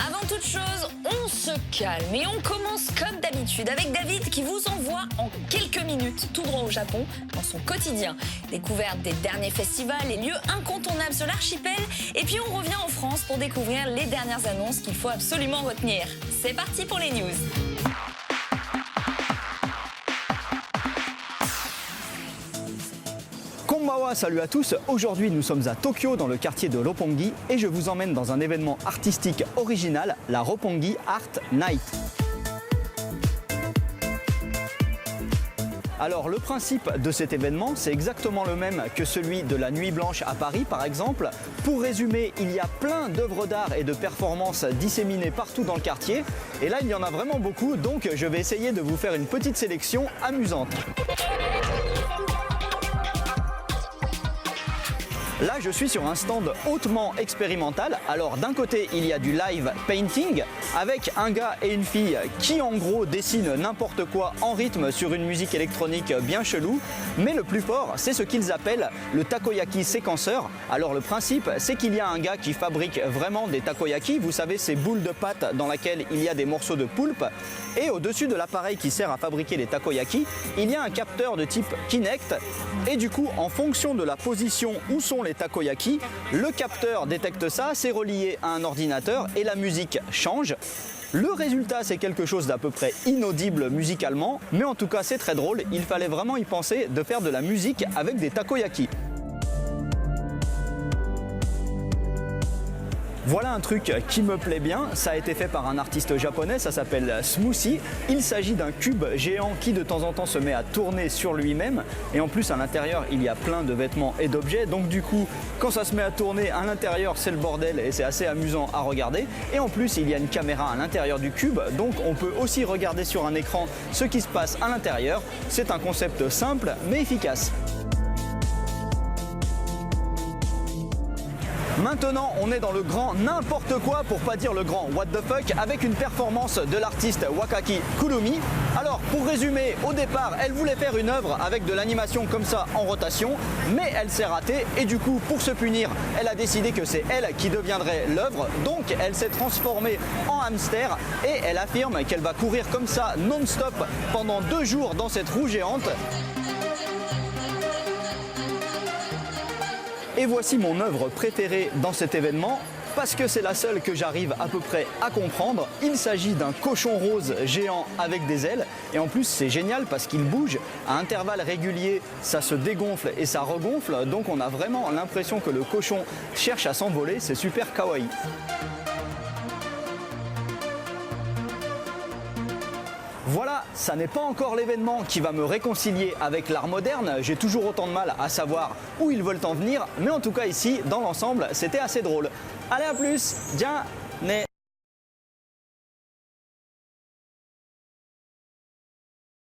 Avant toute chose, on se calme et on commence comme d'habitude avec David qui vous envoie en quelques minutes tout droit au Japon dans son quotidien. Découverte des derniers festivals, les lieux incontournables sur l'archipel et puis on revient en France pour découvrir les dernières annonces qu'il faut absolument retenir. C'est parti pour les news. Konbanwa, salut à tous. Aujourd'hui, nous sommes à Tokyo, dans le quartier de Roppongi, et je vous emmène dans un événement artistique original, la Roppongi Art Night. Alors, le principe de cet événement, c'est exactement le même que celui de la Nuit Blanche à Paris, par exemple. Pour résumer, il y a plein d'œuvres d'art et de performances disséminées partout dans le quartier. Et là, il y en a vraiment beaucoup, donc je vais essayer de vous faire une petite sélection amusante. Là, je suis sur un stand hautement expérimental. Alors, d'un côté, il y a du live painting avec un gars et une fille qui, en gros, dessinent n'importe quoi en rythme sur une musique électronique bien chelou. Mais le plus fort, c'est ce qu'ils appellent le takoyaki séquenceur. Alors, le principe, c'est qu'il y a un gars qui fabrique vraiment des takoyaki. Vous savez, ces boules de pâte dans lesquelles il y a des morceaux de poulpe. Et au-dessus de l'appareil qui sert à fabriquer les takoyaki, il y a un capteur de type Kinect. Et du coup, en fonction de la position où sont les takoyaki, le capteur détecte ça, c'est relié à un ordinateur et la musique change. Le résultat, c'est quelque chose d'à peu près inaudible musicalement, mais en tout cas c'est très drôle, il fallait vraiment y penser de faire de la musique avec des takoyaki. Voilà un truc qui me plaît bien, ça a été fait par un artiste japonais, ça s'appelle Smoothie. Il s'agit d'un cube géant qui de temps en temps se met à tourner sur lui-même. Et en plus à l'intérieur il y a plein de vêtements et d'objets. Donc du coup quand ça se met à tourner à l'intérieur c'est le bordel et c'est assez amusant à regarder. Et en plus il y a une caméra à l'intérieur du cube. Donc on peut aussi regarder sur un écran ce qui se passe à l'intérieur. C'est un concept simple mais efficace. Maintenant, on est dans le grand n'importe quoi, pour pas dire le grand what the fuck, avec une performance de l'artiste Wakaki Kurumi. Alors, pour résumer, au départ, elle voulait faire une œuvre avec de l'animation comme ça en rotation, mais elle s'est ratée et du coup, pour se punir, elle a décidé que c'est elle qui deviendrait l'œuvre. Donc, elle s'est transformée en hamster et elle affirme qu'elle va courir comme ça non-stop pendant 2 jours dans cette roue géante. Et voici mon œuvre préférée dans cet événement, parce que c'est la seule que j'arrive à peu près à comprendre. Il s'agit d'un cochon rose géant avec des ailes. Et en plus, c'est génial parce qu'il bouge à intervalles réguliers. Ça se dégonfle et ça regonfle. Donc on a vraiment l'impression que le cochon cherche à s'envoler. C'est super kawaii. Voilà, ça n'est pas encore l'événement qui va me réconcilier avec l'art moderne. J'ai toujours autant de mal à savoir où ils veulent en venir. Mais en tout cas ici, dans l'ensemble, c'était assez drôle. Allez, à plus. Bien.